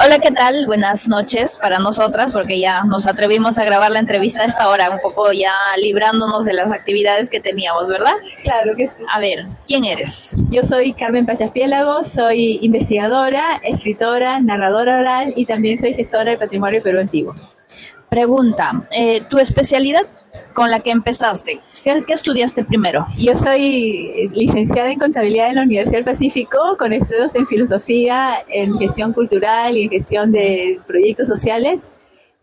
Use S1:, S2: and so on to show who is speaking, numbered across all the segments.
S1: Hola, ¿qué tal? Buenas noches para nosotras, porque ya nos atrevimos a grabar la entrevista a esta hora, un poco ya librándonos de las actividades que teníamos, ¿verdad?
S2: Claro que sí.
S1: A ver, ¿quién eres?
S2: Yo soy Carmen Pachaspiélago, soy investigadora, escritora, narradora oral y también soy gestora del patrimonio Perú Antiguo.
S1: Pregunta, ¿tu especialidad con la que empezaste? ¿Qué estudiaste primero?
S2: Yo soy licenciada en contabilidad en la Universidad del Pacífico, con estudios en filosofía, en gestión cultural y en gestión de proyectos sociales.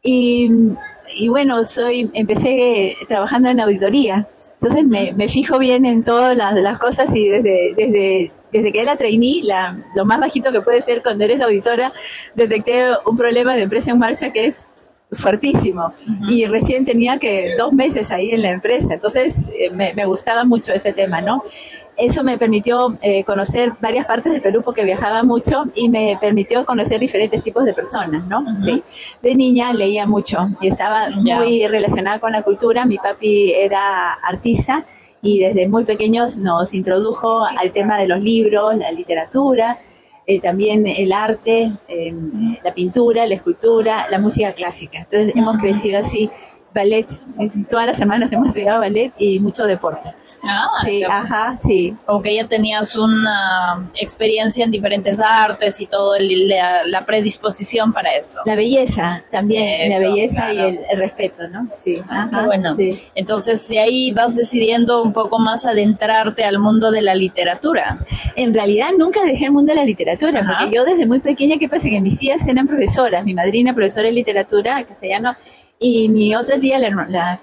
S2: Y, y bueno, empecé trabajando en auditoría. Entonces me fijo bien en todas las cosas y desde que era trainee, lo más bajito que puede ser cuando eres auditora, detecté un problema de empresa en marcha que es fuertísimo. Y recién tenía 2 meses ahí en la empresa, entonces me gustaba mucho ese tema, ¿no? Eso me permitió conocer varias partes del Perú porque viajaba mucho y me permitió conocer diferentes tipos de personas, ¿no? Sí. De niña leía mucho y estaba muy relacionada con la cultura. Mi papi era artista y desde muy pequeños nos introdujo al tema de los libros, la literatura, también el arte, la pintura, la escultura, la música clásica. Entonces hemos crecido así, ballet, todas las semanas hemos estudiado ballet y mucho deporte. Sí, sí.
S1: Como que ya tenías una experiencia en diferentes artes y todo, la predisposición para eso.
S2: La belleza también, la belleza, claro. Y el respeto, ¿no? Sí.
S1: Bueno, sí. Entonces de ahí vas decidiendo un poco más adentrarte al mundo de la literatura.
S2: En realidad nunca dejé el mundo de la literatura, porque yo desde muy pequeña, ¿qué pasa? Que mis tías eran profesoras, mi madrina profesora de literatura, castellano, y mi otra tía, las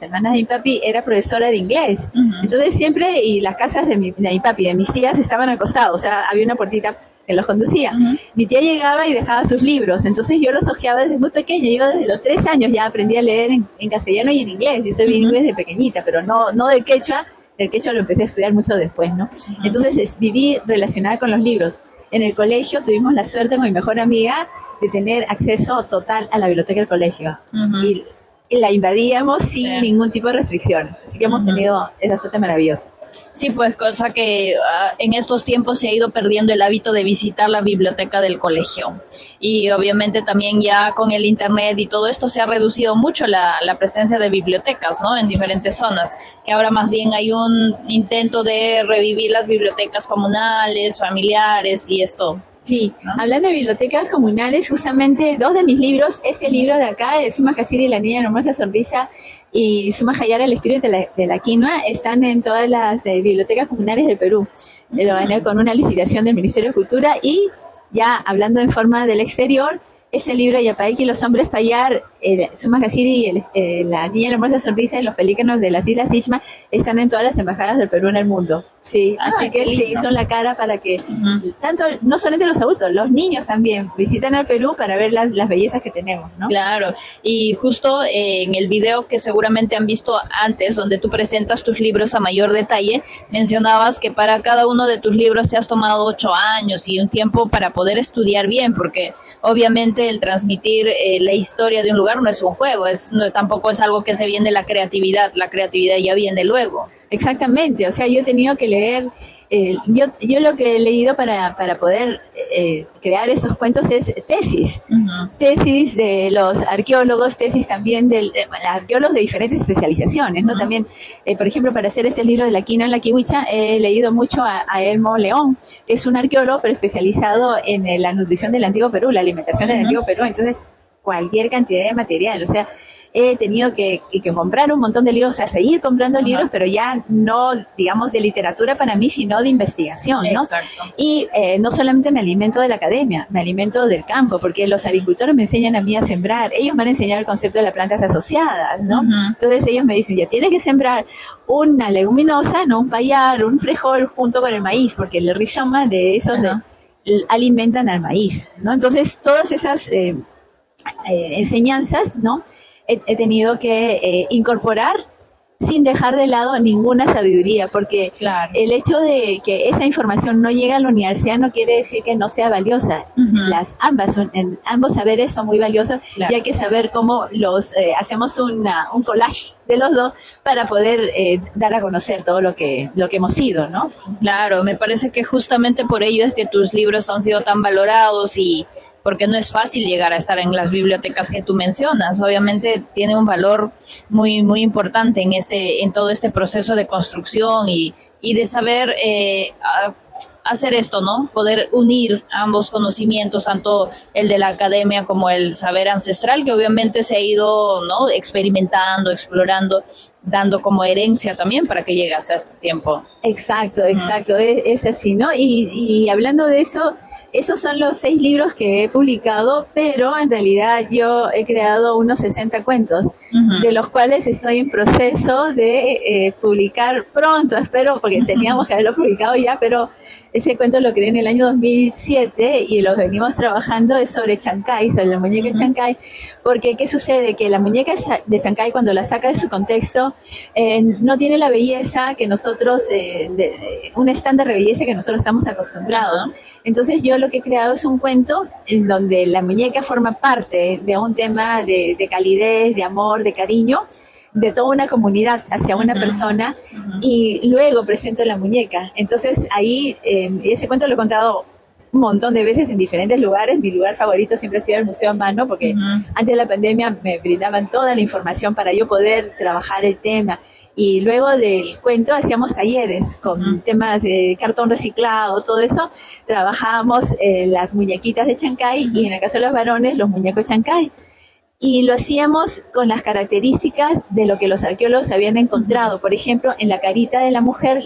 S2: hermanas de mi papi, era profesora de inglés. Entonces siempre, y las casas de mi papi, de mis tías, estaban al costado, o sea, había una puertita que los conducía. Mi tía llegaba y dejaba sus libros, entonces yo los hojeaba desde muy pequeña. Yo desde los 3 años ya aprendí a leer en castellano y en inglés, y soy bilingüe desde pequeñita, pero no del quechua. El quechua lo empecé a estudiar mucho después, ¿no? Entonces viví relacionada con los libros. En el colegio tuvimos la suerte con mi mejor amiga de tener acceso total a la biblioteca del colegio. Y la invadíamos sin ningún tipo de restricción. Así que hemos tenido esa suerte maravillosa.
S1: Sí, pues cosa que en estos tiempos se ha ido perdiendo el hábito de visitar la biblioteca del colegio. Y obviamente también ya con el internet y todo esto se ha reducido mucho la presencia de bibliotecas, ¿no? En diferentes zonas, que ahora más bien hay un intento de revivir las bibliotecas comunales, familiares y esto.
S2: Sí, ¿no? Hablando de bibliotecas comunales, justamente 2 de mis libros, este libro de acá, de Suma Casiri y la niña hermosa sonrisa, y Suma Jayara, el espíritu de la quinoa, están en todas las bibliotecas comunales del Perú. Lo gané con una licitación del Ministerio de Cultura. Y ya hablando en forma del exterior, ese libro, Yapaiki y los hombres payar, Suma Casiri y la niña hermosa sonrisa y los pelícanos de las Islas Ishma están en todas las embajadas del Perú en el mundo. Sí, así que se hizo la cara para que tanto, no solamente los adultos, los niños también visitan al Perú para ver las bellezas que tenemos, ¿no?
S1: Claro, y justo en el video que seguramente han visto antes, donde tú presentas tus libros a mayor detalle, mencionabas que para cada uno de tus libros te has tomado 8 años y un tiempo para poder estudiar bien, porque obviamente el transmitir la historia de un lugar no es un juego, tampoco es algo que se viene de la creatividad ya viene luego.
S2: Exactamente, o sea, yo he tenido que leer, yo lo que he leído para poder crear estos cuentos es tesis de los arqueólogos, tesis también de arqueólogos de diferentes especializaciones, ¿no? También, por ejemplo, para hacer este libro de la quinoa en la kiwicha, he leído mucho a Elmo León, que es un arqueólogo pero especializado en la nutrición del Antiguo Perú, la alimentación del Antiguo Perú. Entonces cualquier cantidad de material, o sea, he tenido que comprar un montón de libros, o sea, seguir comprando libros, pero ya no, digamos, de literatura para mí, sino de investigación, ¿no?
S1: Exacto.
S2: Y no solamente me alimento de la academia, me alimento del campo, porque los agricultores me enseñan a mí a sembrar, ellos me van a enseñar el concepto de las plantas asociadas, ¿no? Entonces ellos me dicen, ya tienes que sembrar una leguminosa, no un payar, un frijol junto con el maíz, porque el rizoma de esos alimentan al maíz, ¿no? Entonces todas esas enseñanzas, ¿no? He tenido que incorporar sin dejar de lado ninguna sabiduría, porque el hecho de que esa información no llegue a la universidad no quiere decir que no sea valiosa. Ambos saberes son muy valiosos y hay que saber cómo los hacemos un collage de los dos para poder dar a conocer todo lo que hemos sido, ¿no?
S1: Claro, me parece que justamente por ello es que tus libros han sido tan valorados y porque no es fácil llegar a estar en las bibliotecas que tú mencionas. Obviamente tiene un valor muy muy importante en todo este proceso de construcción y de saber hacer esto, ¿no? Poder unir ambos conocimientos, tanto el de la academia como el saber ancestral, que obviamente se ha ido, ¿no?, experimentando, explorando, dando como herencia también para que llegue hasta este tiempo.
S2: Exacto, es así, ¿no? Y hablando de eso, esos son los 6 libros que he publicado, pero en realidad yo he creado unos 60 cuentos, de los cuales estoy en proceso de publicar pronto, espero, porque teníamos que haberlo publicado ya, pero ese cuento lo creé en el año 2007 y lo venimos trabajando, es sobre Chancay, sobre la muñeca de Chancay, porque ¿qué sucede? Que la muñeca de Chancay, cuando la saca de su contexto, no tiene la belleza que nosotros, un estándar de belleza que nosotros estamos acostumbrados, ¿no? Entonces yo lo que he creado es un cuento en donde la muñeca forma parte de un tema de calidez, de amor, de cariño, de toda una comunidad hacia una persona, y luego presento la muñeca. Entonces ahí, ese cuento lo he contado un montón de veces en diferentes lugares. Mi lugar favorito siempre ha sido el Museo a Mano, porque antes de la pandemia me brindaban toda la información para yo poder trabajar el tema. Y luego del cuento hacíamos talleres con temas de cartón reciclado, todo eso. Trabajábamos las muñequitas de Chancay y en el caso de los varones, los muñecos Chancay. Y lo hacíamos con las características de lo que los arqueólogos habían encontrado. Por ejemplo, en la carita de la mujer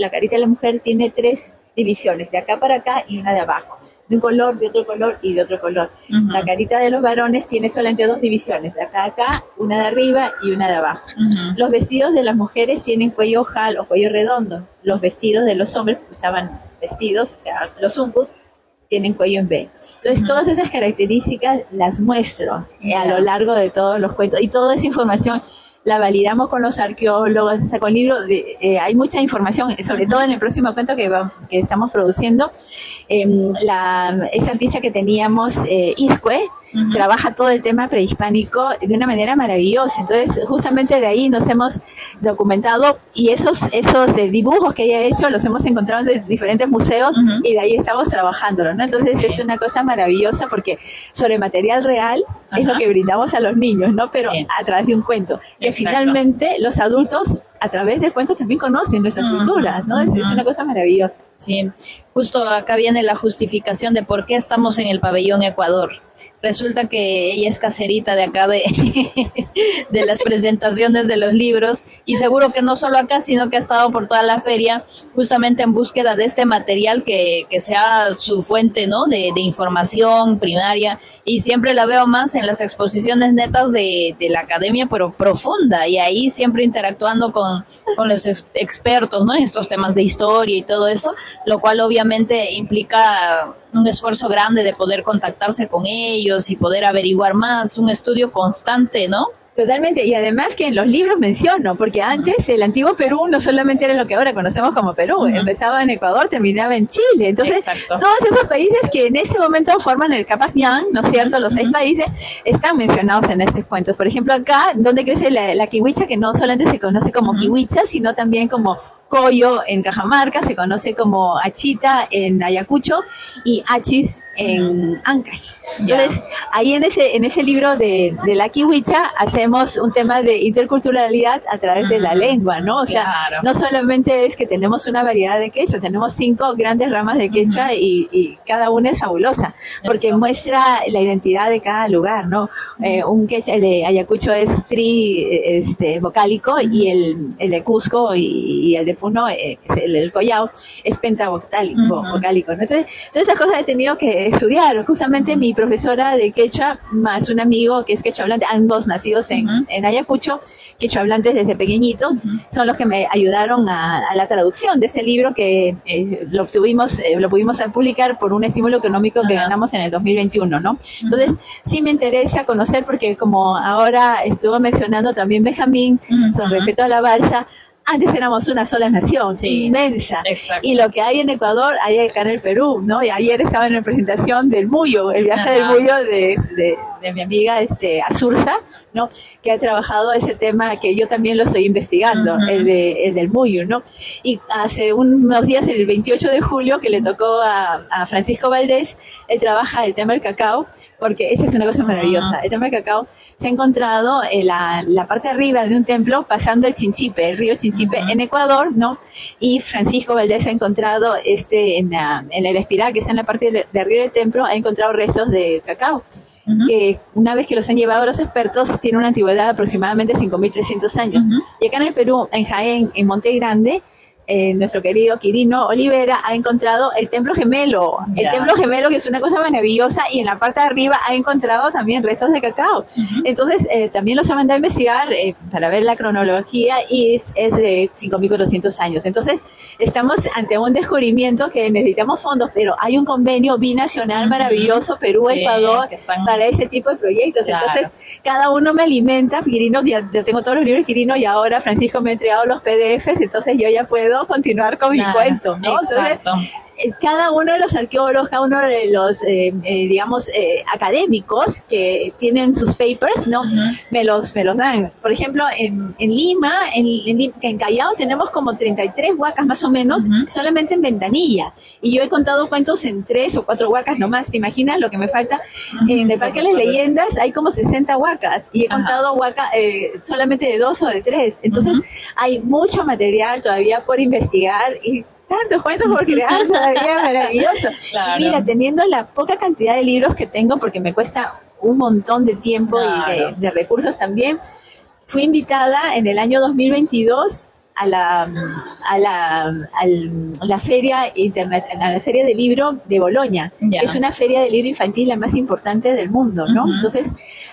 S2: tiene 3 divisiones, de acá para acá y una de abajo, de un color, de otro color y de otro color. La carita de los varones tiene solamente 2 divisiones, de acá a acá, una de arriba y una de abajo. Los vestidos de las mujeres tienen cuello ojal o cuello redondo. Los vestidos de los hombres usaban vestidos, o sea, los umbus, tienen cuello en V. Entonces, todas esas características las muestro a lo largo de todos los cuentos, y toda esa información la validamos con los arqueólogos, con libros. Hay mucha información, sobre todo en el próximo cuento que estamos produciendo. Esa artista que teníamos, Iscue, trabaja todo el tema prehispánico de una manera maravillosa. Entonces, justamente de ahí nos hemos documentado, y esos dibujos que ella ha hecho los hemos encontrado en diferentes museos, y de ahí estamos trabajándolo, ¿no? Entonces, es una cosa maravillosa porque sobre material real es lo que brindamos a los niños, ¿no? Pero a través de un cuento, que finalmente los adultos a través del cuento también conocen nuestra cultura, ¿no? Es una cosa maravillosa.
S1: Sí, justo acá viene la justificación de por qué estamos en el pabellón Ecuador. Resulta que ella es caserita de acá de las presentaciones de los libros, y seguro que no solo acá, sino que ha estado por toda la feria justamente en búsqueda de este material que sea su fuente, ¿no?, de información primaria, y siempre la veo más en las exposiciones netas de la academia, pero profunda, y ahí siempre interactuando con los expertos, ¿no?, en estos temas de historia y todo eso, lo cual obviamente implica un esfuerzo grande de poder contactarse con ellos y poder averiguar más, un estudio constante, ¿no?
S2: Totalmente, y además que en los libros menciono, porque antes el antiguo Perú no solamente era lo que ahora conocemos como Perú, empezaba en Ecuador, terminaba en Chile. Entonces, todos esos países que en ese momento forman el Capac-Ñan, ¿no es cierto?, los 6 países, están mencionados en estos cuentos. Por ejemplo, acá, donde crece la kiwicha, que no solamente se conoce como kiwicha, sino también como Coyo en Cajamarca, se conoce como Achita en Ayacucho y Achis en Ancash. Entonces, ahí en ese libro de la kiwicha hacemos un tema de interculturalidad a través de la lengua, ¿no? O sea, no solamente es que tenemos una variedad de quechua, tenemos 5 grandes ramas de quechua y cada una es fabulosa, porque muestra la identidad de cada lugar, ¿no? Un quechua, el de Ayacucho es vocálico, y el de Cusco y el de Puno, el Collao, es pentavocálico, ¿no? Entonces, todas esas cosas he tenido que estudiar. Justamente mi profesora de quechua, más un amigo que es quechua hablante, ambos nacidos en Ayacucho, quechua hablantes desde pequeñitos, son los que me ayudaron a la traducción de ese libro, que lo pudimos publicar por un estímulo económico que ganamos en el 2021, ¿no? Entonces, sí me interesa conocer, porque como ahora estuvo mencionando también Benjamín, con respecto a la balsa, antes éramos una sola nación, inmensa. Exacto. Y lo que hay en Ecuador, hay acá en el Perú, ¿no? Y ayer estaba en representación del Muyo, el viaje del Muyo de de mi amiga Azurza, ¿no? Que ha trabajado ese tema que yo también lo estoy investigando, el del muyu, ¿no? Y hace unos días, el 28 de julio, que le tocó a Francisco Valdés, él trabaja el tema del cacao, porque esa es una cosa maravillosa. El tema del cacao se ha encontrado en la parte de arriba de un templo pasando el Chinchipe, el río Chinchipe en Ecuador, ¿no? Y Francisco Valdés ha encontrado en el espiral que está en la parte de arriba del templo, ha encontrado restos de cacao. Que una vez que los han llevado los expertos, tiene una antigüedad de aproximadamente 5.300 años. Y acá en el Perú, en Jaén, en Monte Grande, nuestro querido Quirino Olivera ha encontrado el templo gemelo, que es una cosa maravillosa, y en la parte de arriba ha encontrado también restos de cacao. Entonces también los ha mandado a investigar para ver la cronología, y es de 5.400 años. Entonces estamos ante un descubrimiento que necesitamos fondos, pero hay un convenio binacional maravilloso, Perú-Ecuador, para ese tipo de proyectos. Entonces cada uno me alimenta. Quirino, ya tengo todos los libros de Quirino, y ahora Francisco me ha entregado los PDFs, entonces yo ya puedo continuar con mi cuento, ¿no?
S1: Exacto.
S2: Entonces, cada uno de los arqueólogos, cada uno de los, académicos que tienen sus papers, ¿no? Me los dan. Por ejemplo, en Lima, en Callao tenemos como 33 huacas más o menos, solamente en Ventanilla. Y yo he contado cuentos en 3 o 4 huacas nomás. ¿Te imaginas lo que me falta? En el Parque de las Leyendas hay como 60 huacas. Y he contado huacas solamente de 2 o de 3. Entonces, hay mucho material todavía por investigar, y tantos cuentos por crear todavía, maravilloso.
S1: Claro.
S2: Mira, teniendo la poca cantidad de libros que tengo, porque me cuesta un montón de tiempo y de recursos también, fui invitada en el año 2022 a la feria internacional, a la feria del libro de Boloña. Es una feria de libro infantil la más importante del mundo, ¿no? Entonces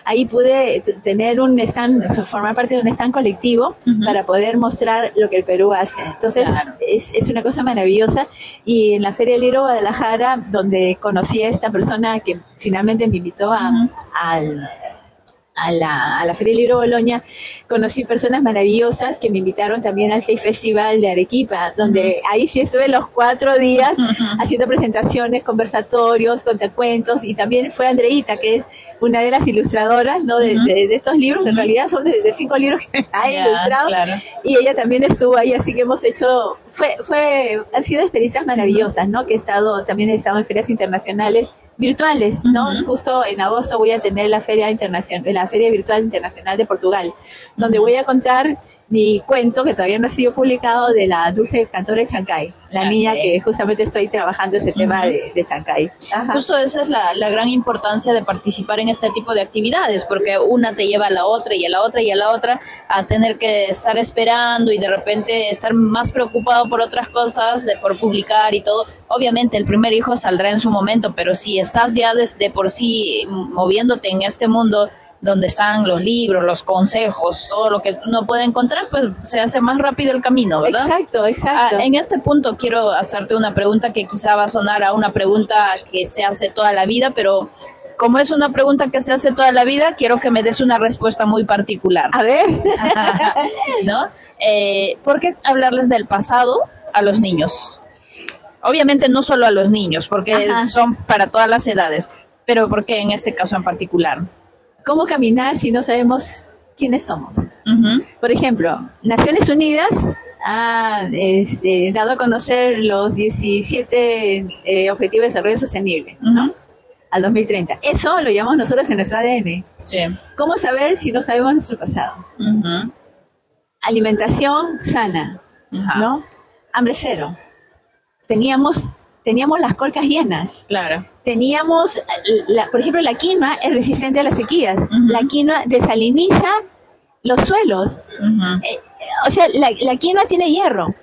S2: ahí pude tener un stand, formar parte de un stand colectivo para poder mostrar lo que el Perú hace. Entonces es una cosa maravillosa. Y en la feria del libro de Guadalajara, donde conocí a esta persona que finalmente me invitó a la Feria del Libro Boloña, conocí personas maravillosas que me invitaron también al Hey Festival de Arequipa, donde ahí sí estuve los 4 días haciendo presentaciones, conversatorios, contacuentos, y también fue Andreita, que es una de las ilustradoras, ¿no? de estos libros, en realidad son de 5 libros que ha ilustrado, y ella también estuvo ahí, así que hemos hecho, han sido experiencias maravillosas, ¿no? Que he estado en ferias internacionales virtuales, ¿no? Justo en agosto voy a tener la Feria Virtual Internacional de Portugal, donde voy a contar mi cuento, que todavía no ha sido publicado, de la dulce cantora de Chancay, la niña que justamente estoy trabajando ese tema de Chancay.
S1: Justo esa es la gran importancia de participar en este tipo de actividades, porque una te lleva a la otra y a la otra y a la otra, a tener que estar esperando y de repente estar más preocupado por otras cosas, por publicar y todo. Obviamente el primer hijo saldrá en su momento, pero si estás ya desde por sí moviéndote en este mundo donde están los libros, los consejos, todo lo que uno puede encontrar, pues se hace más rápido el camino, ¿verdad?
S2: Exacto.
S1: En este punto quiero hacerte una pregunta que quizá va a sonar a una pregunta que se hace toda la vida, pero como es una pregunta que se hace toda la vida, quiero que me des una respuesta muy particular.
S2: A ver.
S1: ¿No? ¿Por qué hablarles del pasado a los niños? Obviamente no solo a los niños, porque son para todas las edades, pero ¿por qué en este caso en particular?
S2: ¿Cómo caminar si no sabemos quiénes somos? Por ejemplo, Naciones Unidas ha dado a conocer los 17 Objetivos de Desarrollo Sostenible, ¿no? Al 2030. Eso lo llamamos nosotros en nuestro ADN.
S1: Sí.
S2: ¿Cómo saber si no sabemos nuestro pasado? Alimentación sana, ¿no? Hambre cero. Teníamos las colcas llenas.
S1: Claro.
S2: Teníamos, por ejemplo, la quinoa es resistente a las sequías. La quinoa desaliniza los suelos. O sea, la quinoa tiene hierro.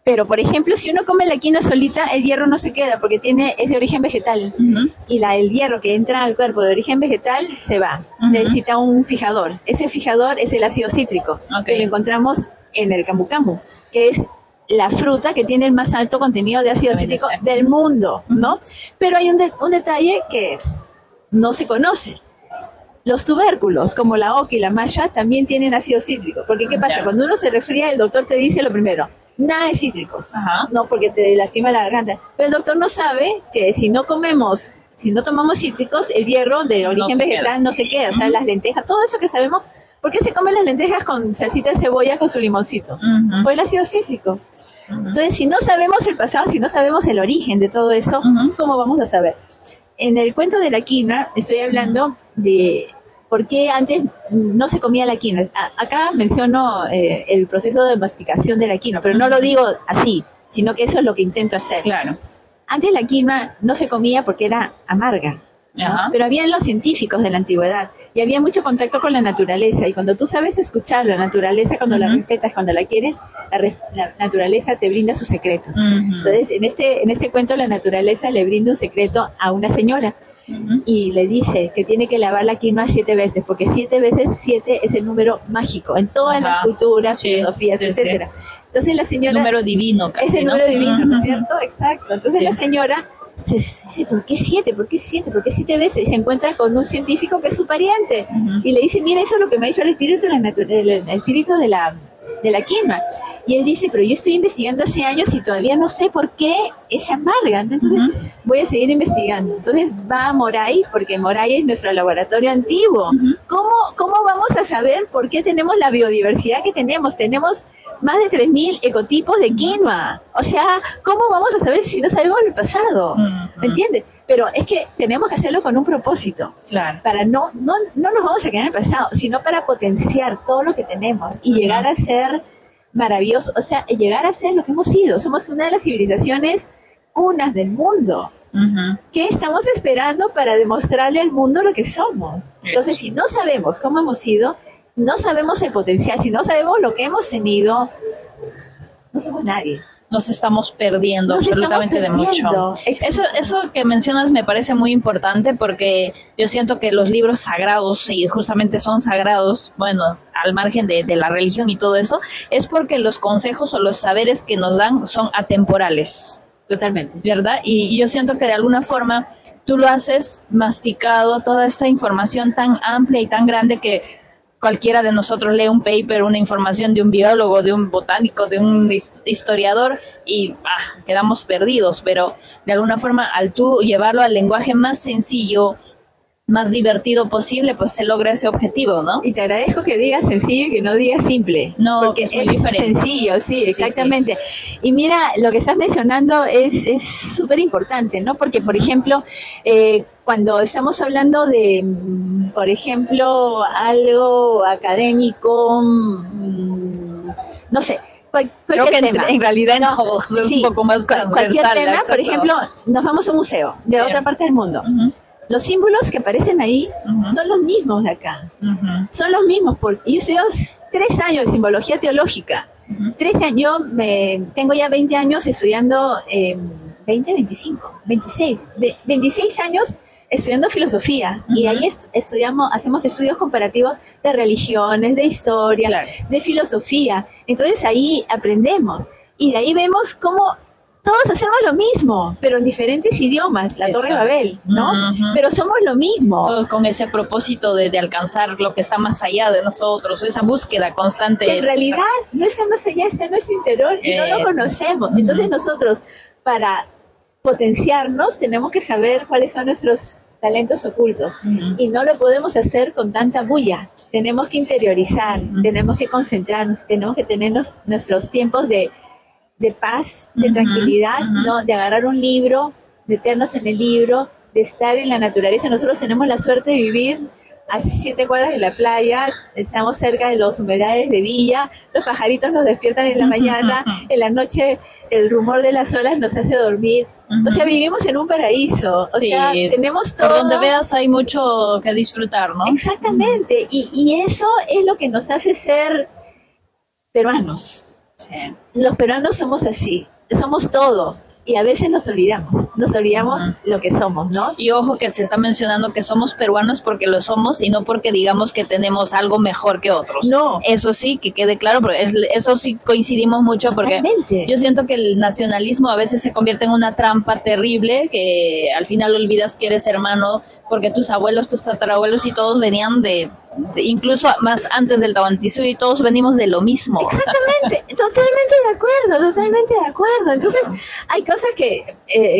S2: Pero, por ejemplo, si uno come la quinoa solita, el hierro no se queda porque es de origen vegetal. Y el hierro que entra al cuerpo de origen vegetal se va. Necesita un fijador. Ese fijador es el ácido cítrico, que lo encontramos en el camu camu, que es la fruta que tiene el más alto contenido de ácido cítrico del mundo, ¿no? Pero hay un detalle que no se conoce. Los tubérculos, como la oca y la malla, también tienen ácido cítrico. Porque, ¿qué pasa? Cuando uno se resfría, el doctor te dice lo primero: nada de cítricos, no, porque te lastima la garganta. Pero el doctor no sabe que si no comemos si no tomamos cítricos, el hierro de origen vegetal no se queda, o sea, las lentejas, todo eso que sabemos. ¿Por qué se comen las lentejas con salsita de cebolla con su limoncito? Por el ácido cítrico. Entonces, si no sabemos el pasado, si no sabemos el origen de todo eso, ¿cómo vamos a saber? En el cuento de la quinoa estoy hablando de por qué antes no se comía la quinoa. Acá menciono el proceso de masticación de la quinoa, pero no lo digo así, sino que eso es lo que intento hacer.
S1: Claro.
S2: Antes la quinoa no se comía porque era amarga. ¿no? Pero habían los científicos de la antigüedad y había mucho contacto con la naturaleza, y cuando tú sabes escuchar la naturaleza, cuando la respetas, cuando la quieres, la naturaleza te brinda sus secretos. Entonces, en este cuento, la naturaleza le brinda un secreto a una señora y le dice que tiene que lavar la quinoa 7 veces, porque 7 veces 7 es el número mágico en todas las culturas, filosofías, etcétera. Entonces la señora...
S1: Número divino casi,
S2: es el número divino, ¿no es cierto? Exacto. Entonces la señora dice, ¿por qué 7? ¿Por qué 7? ¿Por qué 7 veces? Y se encuentra con un científico que es su pariente y le dice, mira, eso es lo que me ha dicho el espíritu de la quinoa. Y él dice, pero yo estoy investigando hace años y todavía no sé por qué es amarga, ¿no? Entonces voy a seguir investigando. Entonces va a Moray, porque Moray es nuestro laboratorio antiguo. ¿Cómo vamos a saber por qué tenemos la biodiversidad que tenemos? Tenemos más de 3.000 ecotipos de quinoa. O sea, ¿cómo vamos a saber si no sabemos el pasado? ¿Me entiendes? Pero es que tenemos que hacerlo con un propósito.
S1: Claro.
S2: Para no nos vamos a quedar en el pasado, sino para potenciar todo lo que tenemos y llegar a ser maravilloso. O sea, llegar a ser lo que hemos sido. Somos una de las civilizaciones cunas del mundo. ¿Qué estamos esperando para demostrarle al mundo lo que somos? Entonces, si no sabemos cómo hemos sido, no sabemos el potencial, si no sabemos lo que hemos tenido, no somos nadie.
S1: Nos estamos perdiendo absolutamente de mucho. Eso que mencionas me parece muy importante, porque yo siento que los libros sagrados, y justamente son sagrados, bueno, al margen de la religión y todo eso, es porque los consejos o los saberes que nos dan son atemporales.
S2: Totalmente.
S1: ¿Verdad? Y yo siento que de alguna forma tú lo haces masticado, toda esta información tan amplia y tan grande que cualquiera de nosotros lee un paper, una información de un biólogo, de un botánico, de un historiador y quedamos perdidos, pero de alguna forma al tú llevarlo al lenguaje más sencillo, más divertido posible, pues se logra ese objetivo, ¿no?
S2: Y te agradezco que digas sencillo y que no digas simple.
S1: No,
S2: porque
S1: es muy diferente.
S2: Sencillo, sí, exactamente. Sí. Y mira, lo que estás mencionando es súper importante, ¿no? Porque, por ejemplo, cuando estamos hablando de, por ejemplo, algo académico, no sé,
S1: creo que en realidad en todos es un poco más transversal.
S2: Cualquier tema, por ejemplo, nos vamos a un museo de otra parte del mundo. Los símbolos que aparecen ahí son los mismos de acá. Son los mismos. Yo estudié 3 años de simbología teológica. 3 años. Yo tengo ya 20 años estudiando, 26 años estudiando filosofía. Y ahí hacemos estudios comparativos de religiones, de historia, de filosofía. Entonces ahí aprendemos. Y de ahí vemos cómo todos hacemos lo mismo, pero en diferentes idiomas, la Torre de Babel, ¿no? Pero somos lo mismo.
S1: Todos con ese propósito de alcanzar lo que está más allá de nosotros, esa búsqueda constante.
S2: Que en realidad no está más allá, está en nuestro interior y no lo conocemos. Entonces nosotros, para potenciarnos, tenemos que saber cuáles son nuestros talentos ocultos. Y no lo podemos hacer con tanta bulla. Tenemos que interiorizar, tenemos que concentrarnos, tenemos que tener nuestros tiempos de paz, de tranquilidad, ¿no? De agarrar un libro, meternos en el libro, de estar en la naturaleza. Nosotros tenemos la suerte de vivir a 7 cuadras de la playa, estamos cerca de los humedales de Villa, los pajaritos nos despiertan en la mañana, en la noche el rumor de las olas nos hace dormir. O sea, vivimos en un paraíso. O sea, tenemos todo.
S1: Por donde veas hay mucho que disfrutar, ¿no?
S2: Exactamente. Y eso es lo que nos hace ser peruanos.
S1: Sí.
S2: Los peruanos somos así, somos todo. Y a veces nos olvidamos lo que somos, ¿no?
S1: Y ojo que se está mencionando que somos peruanos porque lo somos y no porque digamos que tenemos algo mejor que otros.
S2: No.
S1: Eso sí, que quede claro, pero eso sí coincidimos mucho porque yo siento que el nacionalismo a veces se convierte en una trampa terrible, que al final olvidas que eres hermano porque tus abuelos, tus tatarabuelos y todos venían de incluso más antes del Tahuantinsuyo, y todos venimos de lo mismo.
S2: Exactamente, totalmente de acuerdo. Entonces, hay cosas que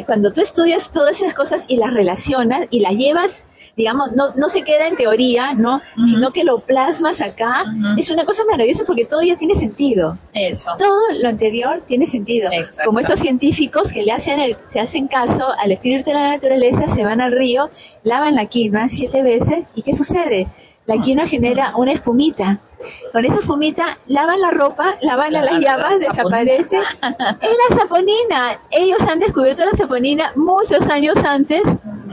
S2: cuando tú estudias todas esas cosas y las relacionas y las llevas, digamos, no se queda en teoría, ¿no? Sino que lo plasmas acá, es una cosa maravillosa porque todo ya tiene sentido.
S1: Eso.
S2: Todo lo anterior tiene sentido.
S1: Exacto.
S2: Como estos científicos que se hacen caso al espíritu de la naturaleza, se van al río, lavan la quinoa 7 veces, ¿y qué sucede? La quinoa genera una espumita. Con esa espumita lavan la ropa, lavan las llamas, desaparece. Es la saponina. Ellos han descubierto la saponina muchos años antes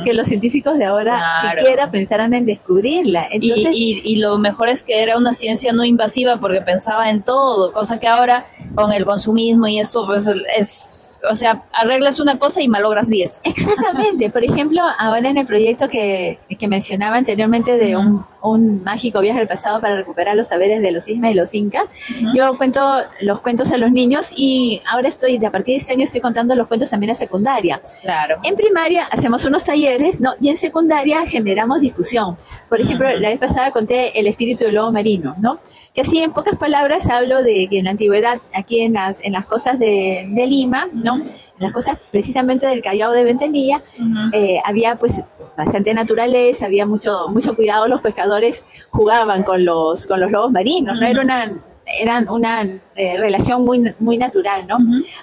S2: que los científicos de ahora siquiera pensaran en descubrirla. Entonces,
S1: y lo mejor es que era una ciencia no invasiva porque pensaba en todo, cosa que ahora con el consumismo y esto pues es... O sea, arreglas una cosa y malogras 10.
S2: Exactamente. Por ejemplo, ahora en el proyecto que mencionaba anteriormente de un mágico viaje al pasado para recuperar los saberes de los ismas y los incas, yo cuento los cuentos a los niños y ahora a partir de este año estoy contando los cuentos también a secundaria.
S1: Claro.
S2: En primaria hacemos unos talleres, ¿no? Y en secundaria generamos discusión. Por ejemplo, la vez pasada conté el espíritu del lobo marino, ¿no? Que así en pocas palabras hablo de que en la antigüedad, aquí en las costas de Lima, ¿no? En las costas precisamente del Callao de Ventanilla, había pues bastante naturaleza, había mucho cuidado, los pescadores jugaban con los lobos marinos, ¿no? Eran una relación muy natural, ¿no?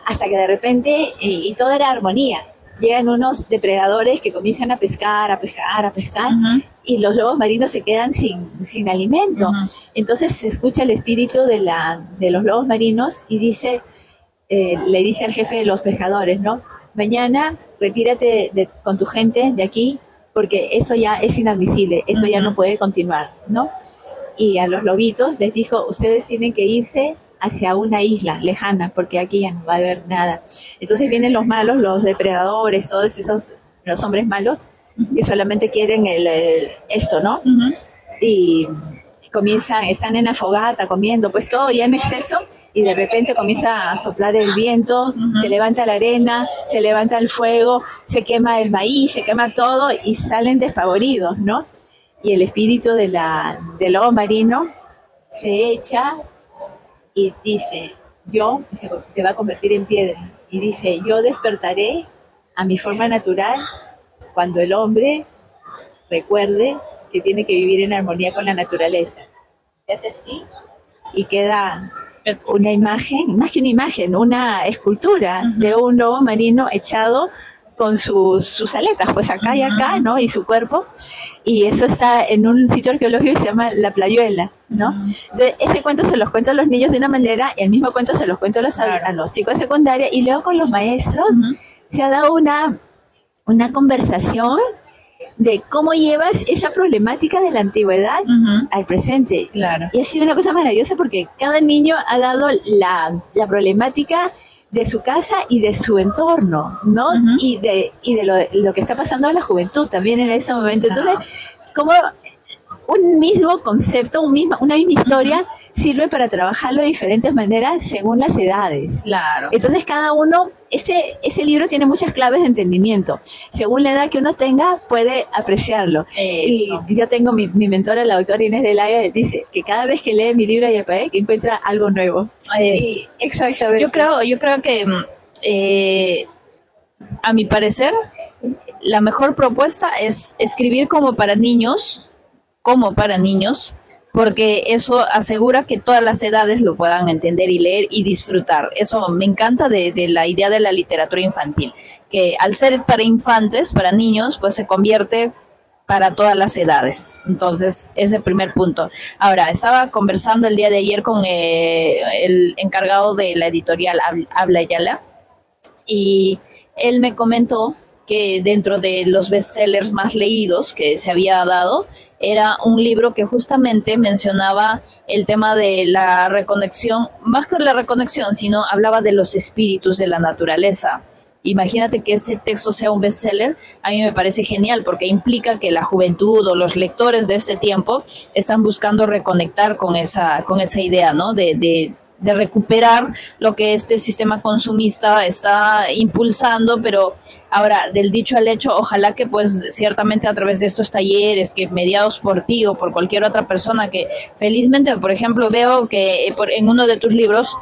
S2: Hasta que de repente, y todo era armonía, llegan unos depredadores que comienzan a pescar, y los lobos marinos se quedan sin alimento. Entonces se escucha el espíritu de los lobos marinos y le dice al jefe de los pescadores, ¿no? Mañana retírate con tu gente de aquí porque esto ya es inadmisible, esto ya no puede continuar, ¿no? Y a los lobitos les dijo, ustedes tienen que irse hacia una isla lejana, porque aquí ya no va a haber nada. Entonces vienen los malos, los depredadores, todos esos, los hombres malos, que solamente quieren esto, ¿no? Y están en la fogata comiendo, pues todo ya en exceso, y de repente comienza a soplar el viento, se levanta la arena, se levanta el fuego, se quema el maíz, se quema todo, y salen despavoridos, ¿no? Y el espíritu del lobo marino se echa y dice, se va a convertir en piedra, y dice, yo despertaré a mi forma natural cuando el hombre recuerde que tiene que vivir en armonía con la naturaleza. Se hace así y queda una imagen, más que una imagen, una escultura de un lobo marino echado con sus aletas, pues acá y acá, ¿no? Y su cuerpo. Y eso está en un sitio arqueológico que se llama La Playuela, ¿no? Entonces, este cuento se los cuento a los niños de una manera, y el mismo cuento se los cuento a los chicos de secundaria, y luego con los maestros se ha dado una conversación de cómo llevas esa problemática de la antigüedad al presente.
S1: Claro.
S2: Y ha sido una cosa maravillosa porque cada niño ha dado la problemática de su casa y de su entorno, ¿no? Y de lo que está pasando a la juventud también en ese momento. Entonces, como un mismo concepto, una misma historia sirve para trabajarlo de diferentes maneras según las edades.
S1: Claro.
S2: Entonces cada uno, ese libro tiene muchas claves de entendimiento. Según la edad que uno tenga, puede apreciarlo.
S1: Eso.
S2: Y yo tengo mi mentora, la doctora Inés de Laya, dice que cada vez que lee mi libro Ayapaé, que encuentra algo nuevo.
S1: Y,
S2: exactamente.
S1: Yo creo que a mi parecer, la mejor propuesta es escribir como para niños, porque eso asegura que todas las edades lo puedan entender y leer y disfrutar. Eso me encanta de la idea de la literatura infantil, que al ser para infantes, para niños, pues se convierte para todas las edades. Entonces, ese primer punto. Ahora, estaba conversando el día de ayer con el encargado de la editorial Habla Yala, y él me comentó que dentro de los bestsellers más leídos que se había dado, era un libro que justamente mencionaba el tema de la reconexión, más que la reconexión, sino hablaba de los espíritus de la naturaleza. Imagínate que ese texto sea un bestseller, a mí me parece genial porque implica que la juventud o los lectores de este tiempo están buscando reconectar con esa idea, ¿no? De de recuperar lo que este sistema consumista está impulsando, pero ahora, del dicho al hecho, ojalá que pues ciertamente a través de estos talleres, que mediados por ti o por cualquier otra persona, que felizmente, por ejemplo, veo que en uno de tus libros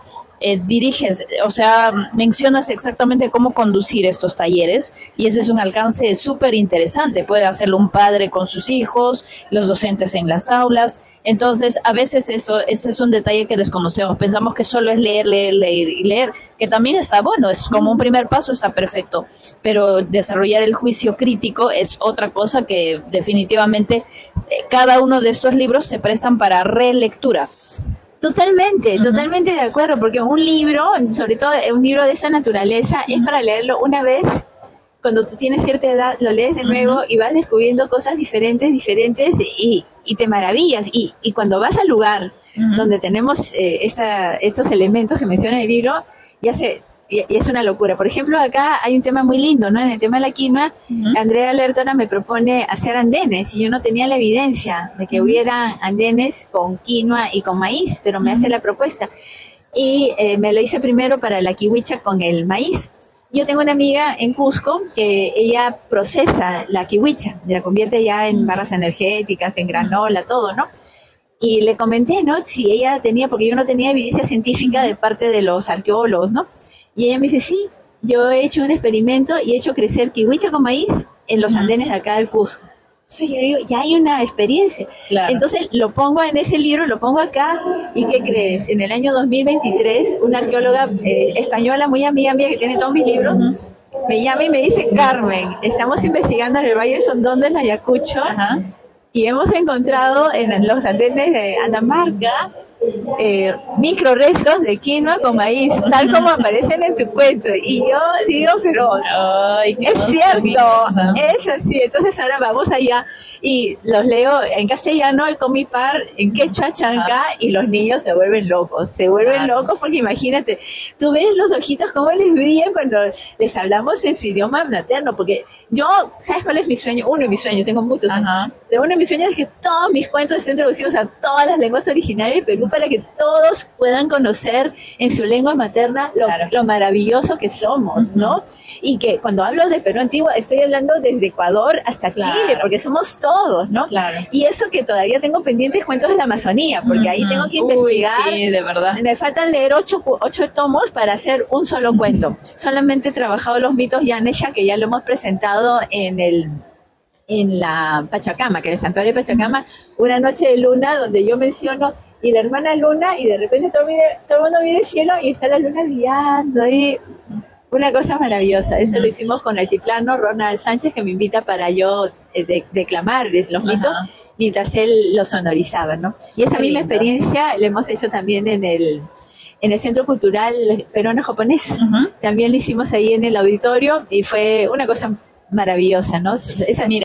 S1: diriges, o sea, mencionas exactamente cómo conducir estos talleres, y eso es un alcance súper interesante. Puede hacerlo un padre con sus hijos, los docentes en las aulas. Entonces, a veces ese es un detalle que desconocemos. Pensamos que solo es leer, leer, leer y leer, que también está bueno, es como un primer paso, está perfecto, pero desarrollar el juicio crítico es otra cosa que definitivamente cada uno de estos libros se prestan para relecturas.
S2: Totalmente, totalmente de acuerdo, porque un libro, sobre todo un libro de esa naturaleza, es para leerlo una vez. Cuando tú tienes cierta edad, lo lees de nuevo y vas descubriendo cosas diferentes y te maravillas. Y cuando vas al lugar donde tenemos estos elementos que menciona el libro, y es una locura. Por ejemplo, acá hay un tema muy lindo, ¿no? En el tema de la quinoa, Andrea Lertora me propone hacer andenes, y yo no tenía la evidencia de que hubiera andenes con quinoa y con maíz, pero me hace la propuesta. Y me lo hice primero para la kiwicha con el maíz. Yo tengo una amiga en Cusco que ella procesa la kiwicha, la convierte ya en barras energéticas, en granola, todo, ¿no? Y le comenté, ¿no? Si ella tenía, porque yo no tenía evidencia científica de parte de los arqueólogos, ¿no? Y ella me dice, sí, yo he hecho un experimento y he hecho crecer kiwicha con maíz en los andenes de acá del Cusco. Entonces yo digo, ya hay una experiencia. Claro. Entonces lo pongo en ese libro, lo pongo acá, ¿y qué crees? En el año 2023, una arqueóloga española muy amiga mía que tiene todos mis libros, me llama y me dice, Carmen, estamos investigando en el Valle del Sondón del Ayacucho, y hemos encontrado en los andenes de Andamarca micro restos de quinoa con maíz, tal como aparecen en tu cuento. Y yo digo, pero ay, es cierto, es así. Entonces ahora vamos allá y los leo en castellano y con mi par en quechua chanca, y los niños se vuelven locos porque imagínate, tú ves los ojitos cómo les brillan cuando les hablamos en su idioma materno, porque yo, ¿sabes cuál es mi sueño? Uno de mis sueños, tengo muchos sueños. Uno de mis sueños es que todos mis cuentos estén traducidos a todas las lenguas originarias del Perú, para que todos puedan conocer en su lengua materna lo maravilloso que somos, ¿no? Y que cuando hablo de Perú antiguo, estoy hablando desde Ecuador hasta Chile, porque somos todos, ¿no? Y eso que todavía tengo pendientes, cuentos de la Amazonía, porque ahí tengo que investigar. Sí, de verdad. Me faltan leer 8 tomos para hacer un solo cuento. Solamente he trabajado los mitos Yanesha, que ya lo hemos presentado en la Pachacama, que es el santuario de Pachacama, una noche de luna, donde yo menciono y la hermana luna, y de repente todo el mundo mira el cielo y está la luna brillando ahí. Una cosa maravillosa. Eso lo hicimos con el altiplano Ronald Sánchez, que me invita para yo declamar los mitos mientras él los sonorizaba, ¿no? Y esa misma experiencia la hemos hecho también en el Centro Cultural Peruano-Japonés. También lo hicimos ahí en el auditorio y fue una cosa maravillosa, ¿no? Mira.